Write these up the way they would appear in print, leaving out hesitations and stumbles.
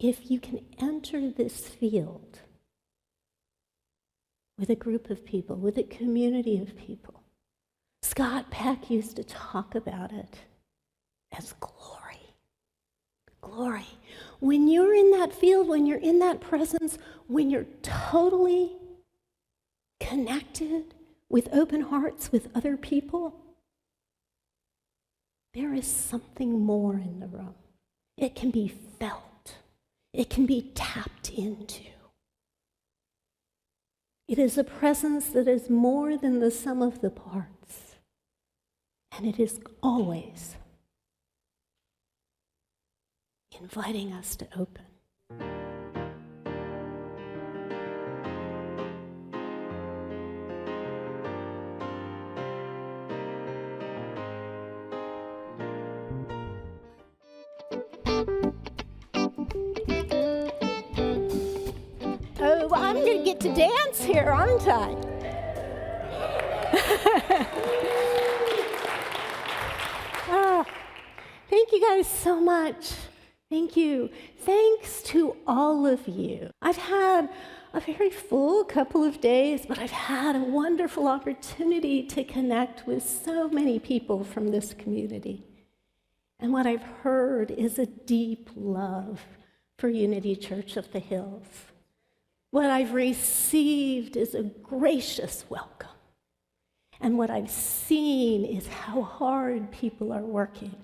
if you can enter this field with a group of people, with a community of people, Scott Peck used to talk about it as glory. Glory. When you're in that field, when you're in that presence, when you're totally connected with open hearts with other people, there is something more in the room. It can be felt. It can be tapped into. It is a presence that is more than the sum of the parts. And it is always inviting us to open. Oh, I'm going to get to dance here, aren't I? Oh, thank you guys so much. Thank you. Thanks to all of you. I've had a very full couple of days, but I've had a wonderful opportunity to connect with so many people from this community. And what I've heard is a deep love for Unity Church of the Hills. What I've received is a gracious welcome. And what I've seen is how hard people are working.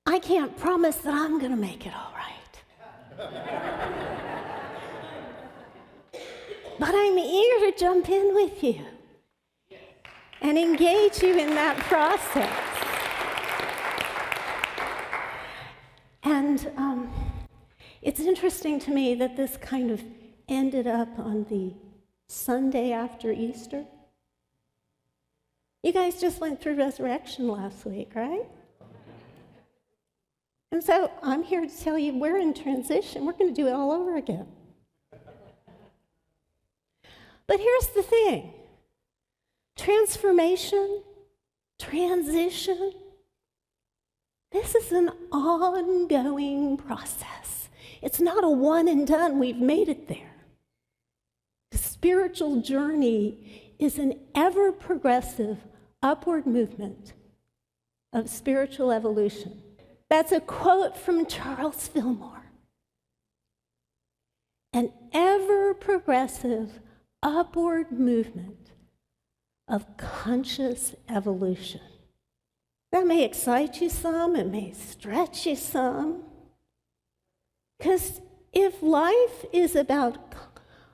I can't promise that I'm going to make it all right. But I'm eager to jump in with you and engage you in that process. And it's interesting to me that this kind of ended up on the Sunday after Easter. You guys just went through Resurrection last week, right? And so I'm here to tell you we're in transition. We're going to do it all over again. But here's the thing. Transformation, transition, this is an ongoing process. It's not a one and done, we've made it there. The spiritual journey is an ever-progressive upward movement of spiritual evolution. That's a quote from Charles Fillmore. An ever-progressive upward movement of conscious evolution. That may excite you some, it may stretch you some. Because if life is about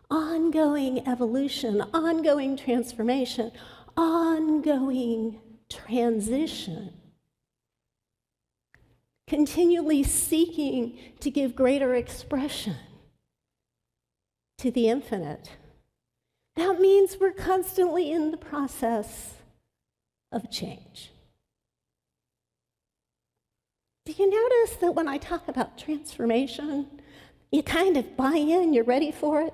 ongoing evolution, ongoing transformation, ongoing transition, continually seeking to give greater expression to the infinite, that means we're constantly in the process of change. Do you notice that when I talk about transformation, you kind of buy in, you're ready for it?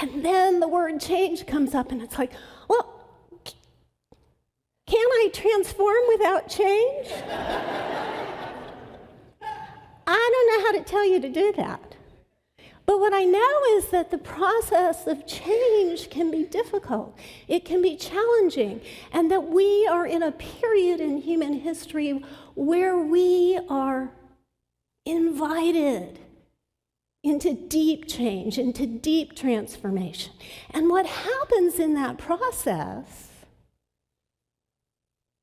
And then the word change comes up and it's like, well, can I transform without change? I don't know how to tell you to do that. But what I know is that the process of change can be difficult. It can be challenging. And that we are in a period in human history where we are invited into deep change, into deep transformation. And what happens in that process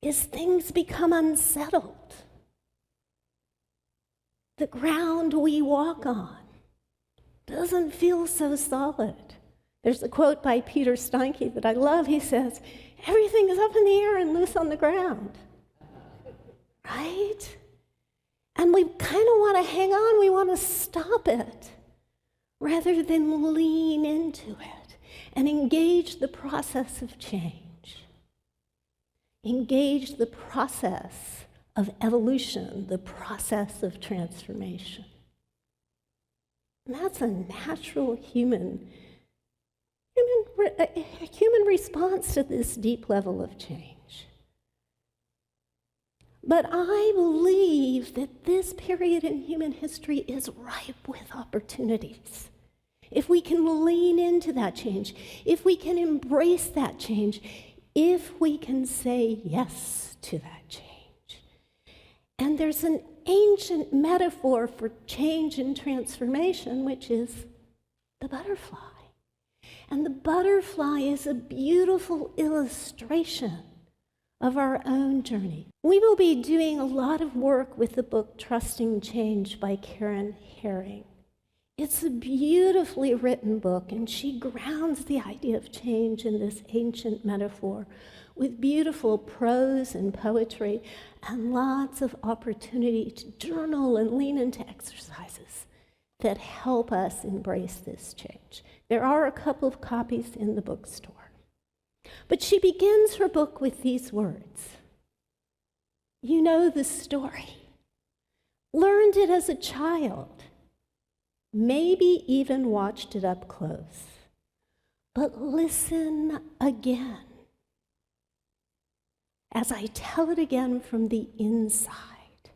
is things become unsettled. The ground we walk on doesn't feel so solid. There's a quote by Peter Steinke that I love. He says, everything is up in the air and loose on the ground. Right? And we kind of want to hang on. We want to stop it rather than lean into it and engage the process of change. Engage the process of evolution, the process of transformation. And that's a natural human response to this deep level of change. But I believe that this period in human history is ripe with opportunities. If we can lean into that change, if we can embrace that change, if we can say yes to that change. And there's an ancient metaphor for change and transformation, which is the butterfly. And the butterfly is a beautiful illustration of our own journey. We will be doing a lot of work with the book Trusting Change by Karen Herring. It's a beautifully written book, and she grounds the idea of change in this ancient metaphor with beautiful prose and poetry and lots of opportunity to journal and lean into exercises that help us embrace this change. There are a couple of copies in the bookstore. But she begins her book with these words. You know the story. Learned it as a child. Maybe even watched it up close. But listen again as I tell it again from the inside.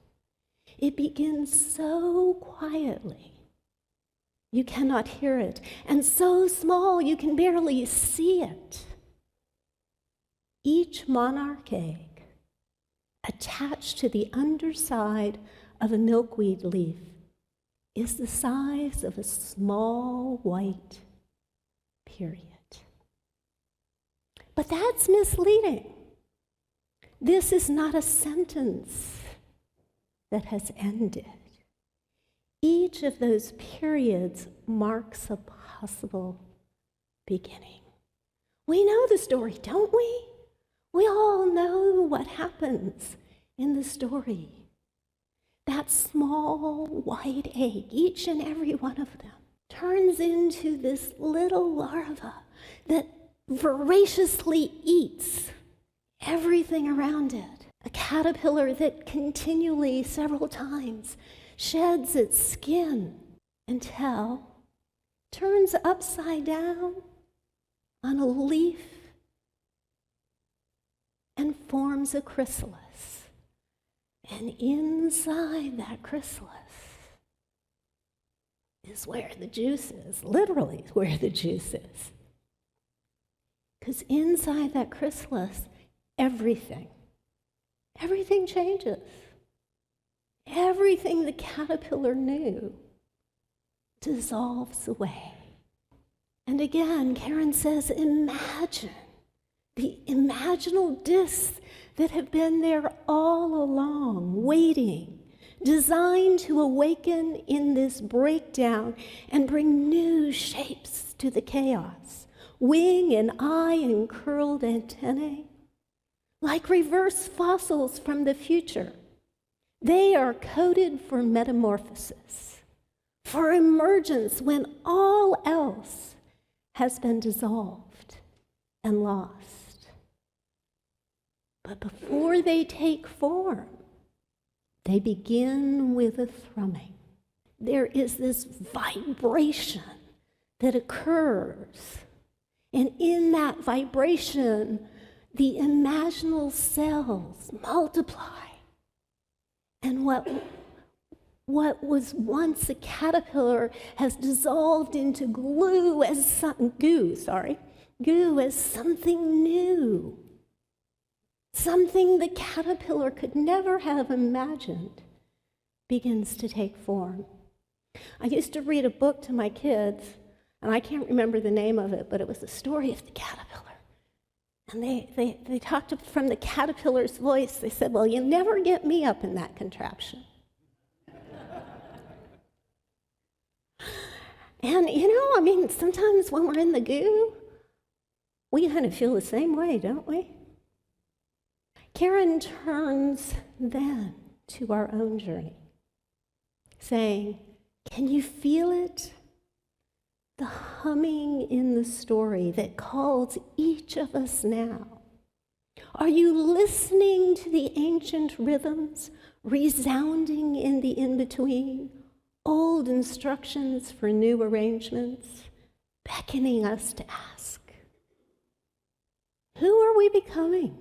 It begins so quietly you cannot hear it, and so small you can barely see it. Each monarch egg attached to the underside of a milkweed leaf is the size of a small white period. But that's misleading. This is not a sentence that has ended. Each of those periods marks a possible beginning. We know the story, don't we? We all know what happens in the story. That small white egg, each and every one of them, turns into this little larva that voraciously eats everything around it. A caterpillar that continually, several times, sheds its skin until it turns upside down on a leaf and forms a chrysalis. And inside that chrysalis is where the juice is, literally where the juice is. Because inside that chrysalis, everything changes. Everything the caterpillar knew dissolves away. And again, Karen says, imagine the imaginal discs that have been there all along, waiting, designed to awaken in this breakdown and bring new shapes to the chaos. Wing and eye and curled antennae, like reverse fossils from the future. They are coded for metamorphosis, for emergence when all else has been dissolved and lost. But before they take form, they begin with a thrumming. There is this vibration that occurs, and in that vibration, the imaginal cells multiply. And what was once a caterpillar has dissolved into goo as something new. Something the caterpillar could never have imagined begins to take form. I used to read a book to my kids, and I can't remember the name of it, but it was the story of the caterpillar. And they talked from the caterpillar's voice. They said, well, you never get me up in that contraption. And, sometimes when we're in the goo, we kind of feel the same way, don't we? Karen turns then to our own journey, saying, can you feel it? The humming in the story that calls each of us now. Are you listening to the ancient rhythms resounding in the in-between? Old instructions for new arrangements, beckoning us to ask, who are we becoming?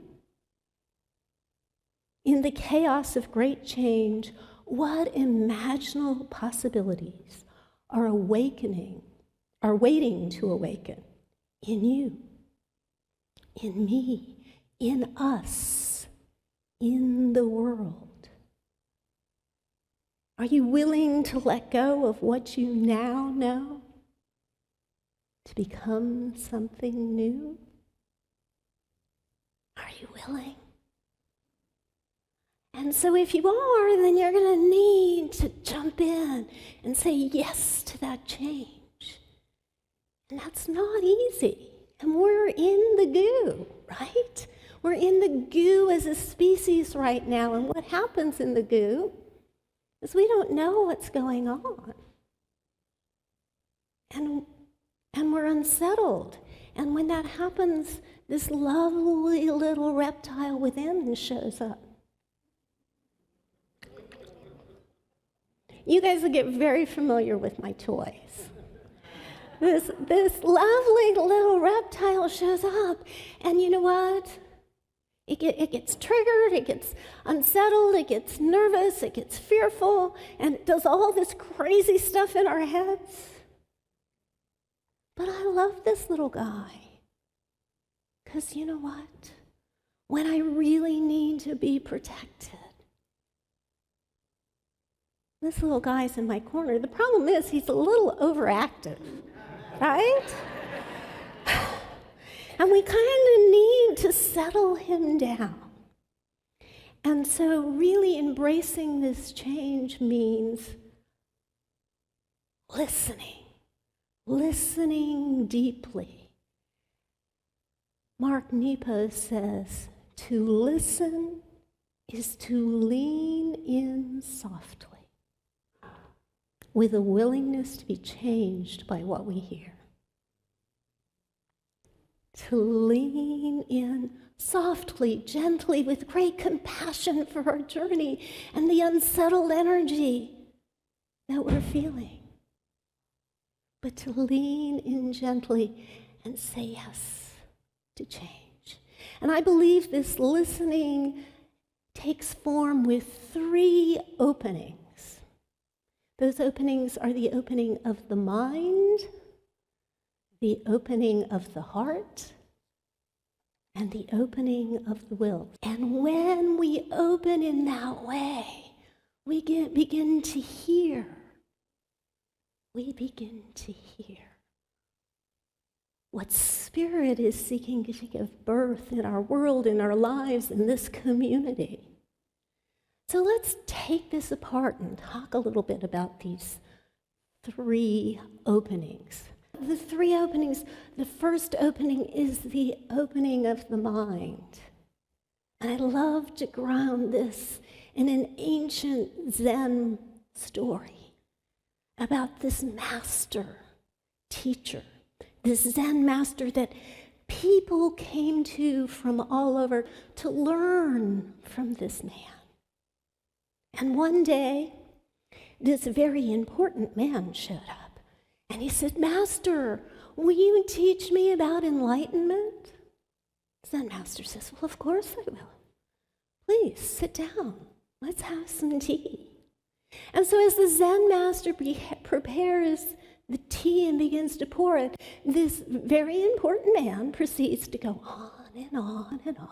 In the chaos of great change, what imaginable possibilities are waiting to awaken in you, in me, in us, in the world? Are you willing to let go of what you now know to become something new? Are you willing? And so if you are, then you're going to need to jump in and say yes to that change. And that's not easy. And we're in the goo, right? We're in the goo as a species right now. And what happens in the goo is we don't know what's going on. And we're unsettled. And when that happens, this lovely little reptile within shows up. You guys will get very familiar with my toys. This lovely little reptile shows up, and you know what? It gets triggered, it gets unsettled, it gets nervous, it gets fearful, and it does all this crazy stuff in our heads. But I love this little guy, because you know what? When I really need to be protected, this little guy's in my corner. The problem is he's a little overactive, right? And we kind of need to settle him down. And so really embracing this change means listening deeply. Mark Nepo says, to listen is to lean in softly, with a willingness to be changed by what we hear. To lean in softly, gently, with great compassion for our journey and the unsettled energy that we're feeling. But to lean in gently and say yes to change. And I believe this listening takes form with 3 openings. Those openings are the opening of the mind, the opening of the heart, and the opening of the will. And when we open in that way, we begin to hear. We begin to hear what Spirit is seeking to give birth in our world, in our lives, in this community. So let's take this apart and talk a little bit about these 3 openings. The 3 openings, the first opening is the opening of the mind. And I love to ground this in an ancient Zen story about this master, teacher, this Zen master that people came to from all over to learn from this man. And one day, this very important man showed up, and he said, Master, will you teach me about enlightenment? Zen master says, well, of course I will. Please, sit down. Let's have some tea. And so as the Zen master prepares the tea and begins to pour it, this very important man proceeds to go on and on and on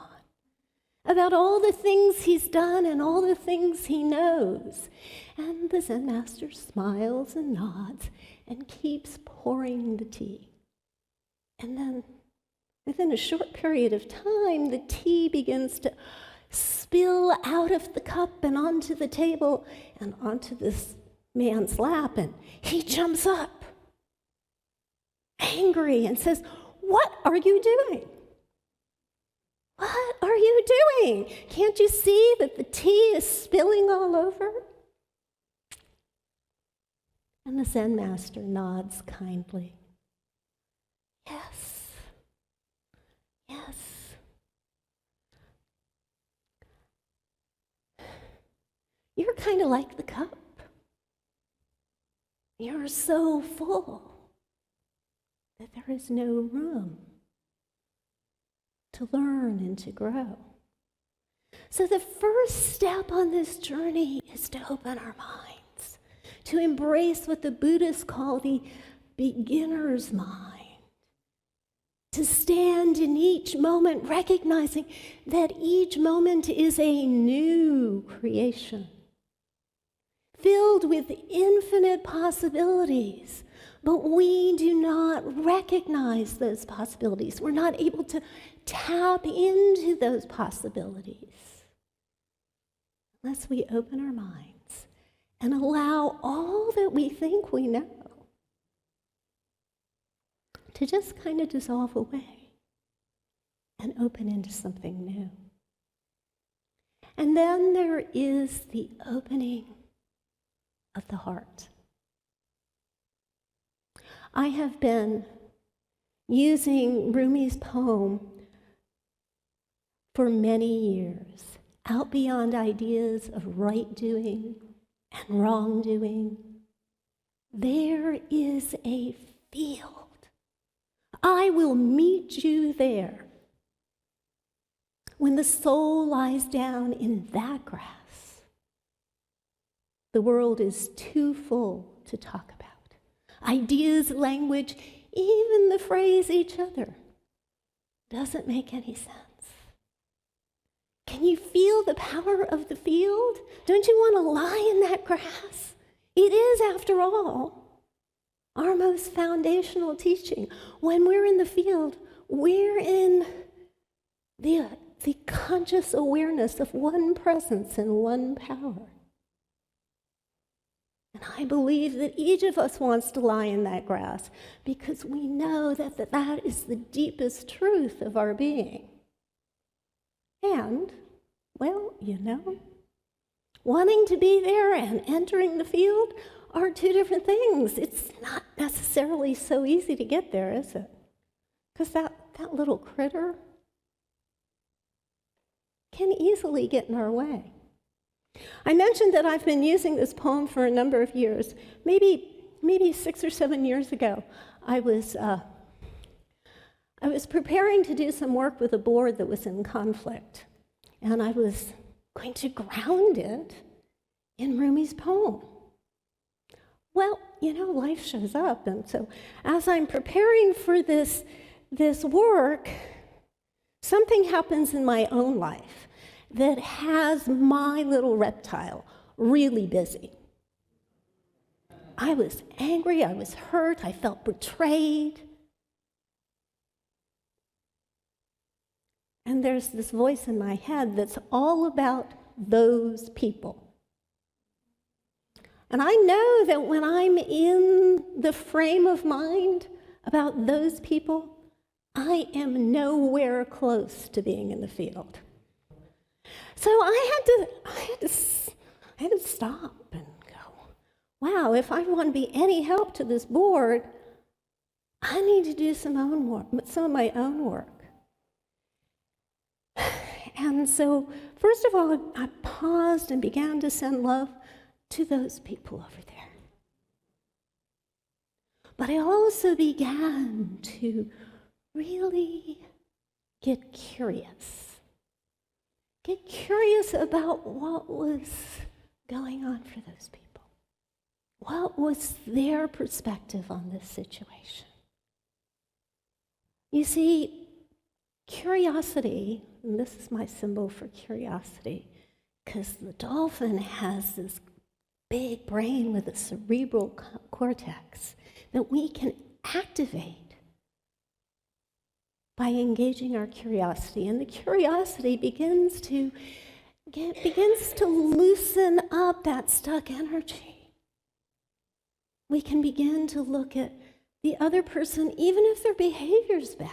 about all the things he's done and all the things he knows. And the Zen master smiles and nods and keeps pouring the tea. And then within a short period of time, the tea begins to spill out of the cup and onto the table and onto this man's lap. And he jumps up, angry, and says, "What are you doing? What are you doing? Can't you see that the tea is spilling all over?" And the Zen master nods kindly. Yes, yes. You're kind of like the cup. You're so full that there is no room to learn and to grow. So the first step on this journey is to open our minds, to embrace what the Buddhists call the beginner's mind, to stand in each moment recognizing that each moment is a new creation, filled with infinite possibilities, but we do not recognize those possibilities. We're not able to tap into those possibilities unless we open our minds and allow all that we think we know to just kind of dissolve away and open into something new. And then there is the opening of the heart. I have been using Rumi's poem for many years, out beyond ideas of right doing and wrongdoing. There is a field. I will meet you there. When the soul lies down in that grass, the world is too full to talk about. Ideas, language, even the phrase each other doesn't make any sense. Can you feel the power of the field? Don't you want to lie in that grass? It is, after all, our most foundational teaching. When we're in the field, we're in the conscious awareness of one presence and one power. And I believe that each of us wants to lie in that grass because we know that that is the deepest truth of our being. And, well, wanting to be there and entering the field are two different things. It's not necessarily so easy to get there, is it? Because that little critter can easily get in our way. I mentioned that I've been using this poem for a number of years. Maybe 6 or 7 years ago, I was preparing to do some work with a board that was in conflict, and I was going to ground it in Rumi's poem. Well, life shows up, and so as I'm preparing for this work, something happens in my own life that has my little reptile really busy. I was angry, I was hurt, I felt betrayed. And there's this voice in my head that's all about those people. And I know that when I'm in the frame of mind about those people, I am nowhere close to being in the field. So I had to stop and go, wow, if I want to be any help to this board, I need to do some of my own work. And so, first of all, I paused and began to send love to those people over there. But I also began to really get curious about what was going on for those people. What was their perspective on this situation? You see, curiosity, and this is my symbol for curiosity, because the dolphin has this big brain with a cerebral cortex that we can activate by engaging our curiosity. And the curiosity begins to loosen up that stuck energy. We can begin to look at the other person, even if their behavior's bad,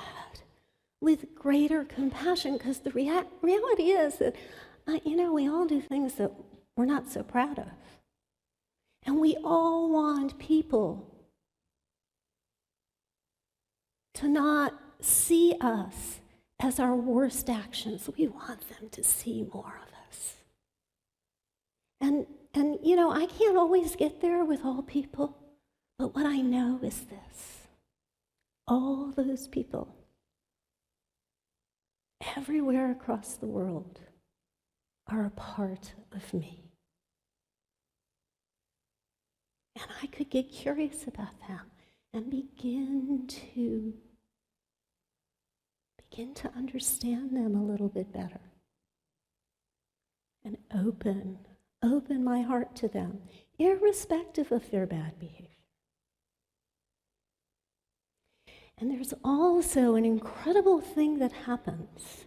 with greater compassion, because the reality is that, we all do things that we're not so proud of. And we all want people to not see us as our worst actions. We want them to see more of us. And I can't always get there with all people, but what I know is this. All those people, everywhere across the world, are a part of me. And I could get curious about them and begin to understand them a little bit better. And open my heart to them, irrespective of their bad behavior. And there's also an incredible thing that happens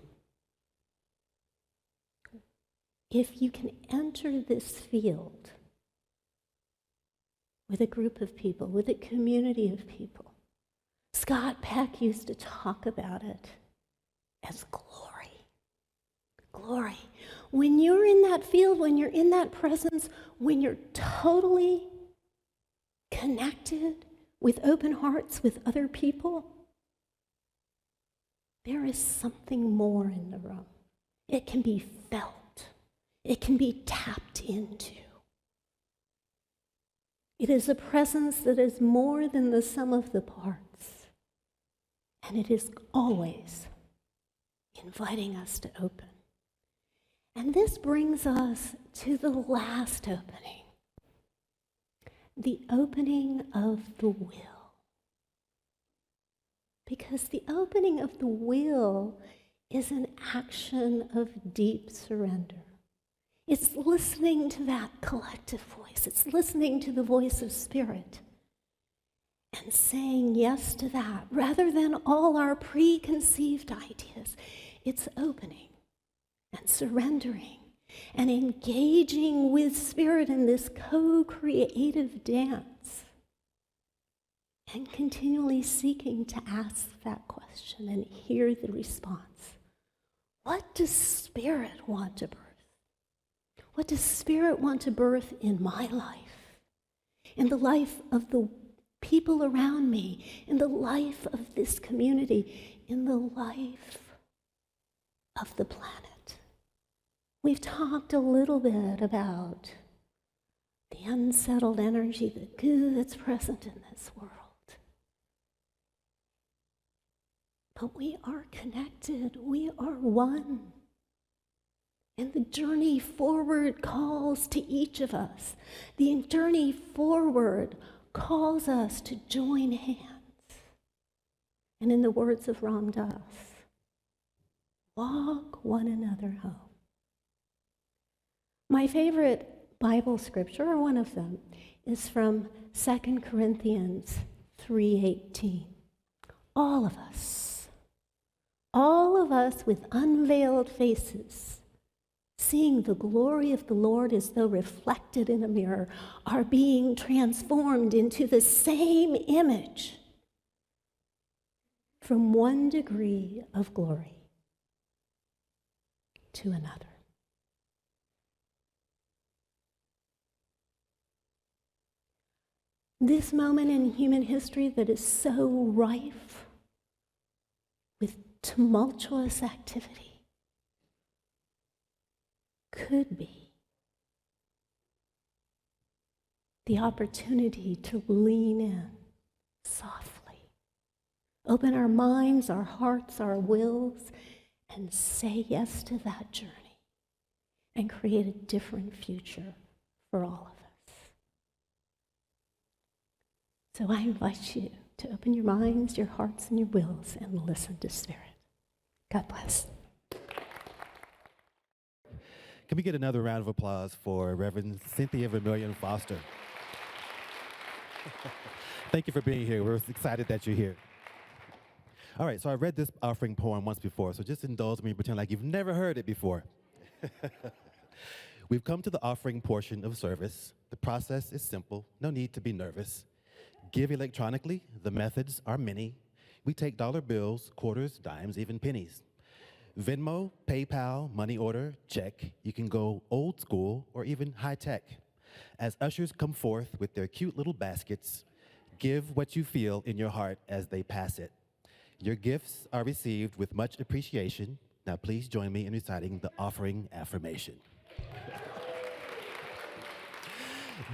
if you can enter this field with a group of people, with a community of people. Scott Peck used to talk about it as glory. Glory. When you're in that field, when you're in that presence, when you're totally connected with open hearts with other people, there is something more in the room. It can be felt. It can be tapped into. It is a presence that is more than the sum of the parts. And it is always inviting us to open. And this brings us to the last opening, the opening of the will. Because the opening of the will is an action of deep surrender. It's listening to that collective voice. It's listening to the voice of Spirit and saying yes to that rather than all our preconceived ideas. It's opening and surrendering and engaging with Spirit in this co-creative dance and continually seeking to ask that question and hear the response. What does Spirit want to birth? What does Spirit want to birth in my life, in the life of the people around me, in the life of this community, in the life of the planet? We've talked a little bit about the unsettled energy, the goo that's present in this world. But we are connected. We are one. And the journey forward calls to each of us. The journey forward calls us to join hands. And in the words of Ram Dass, walk one another home. My favorite Bible scripture, or one of them, is from 2 Corinthians 3:18. All of us with unveiled faces, seeing the glory of the Lord as though reflected in a mirror, are being transformed into the same image from one degree of glory to another. This moment in human history that is so rife with tumultuous activity could be the opportunity to lean in softly, open our minds, our hearts, our wills, and say yes to that journey and create a different future for all of us. So I invite you to open your minds, your hearts, and your wills and listen to Spirit. God bless. Can we get another round of applause for Reverend Cynthia Vermillion-Foster? Thank you for being here. We're excited that you're here. All right, so I read this offering poem once before, so just indulge me and pretend like you've never heard it before. We've come to the offering portion of service. The process is simple, no need to be nervous. Give electronically, the methods are many. We take dollar bills, quarters, dimes, even pennies. Venmo, PayPal, money order, check. You can go old school or even high tech. As ushers come forth with their cute little baskets, give what you feel in your heart as they pass it. Your gifts are received with much appreciation. Now please join me in reciting the offering affirmation.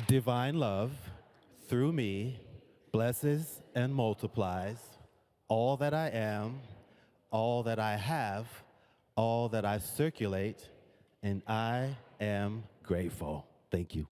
Divine love, through me, blesses and multiplies all that I am, all that I have, all that I circulate, and I am grateful. Thank you.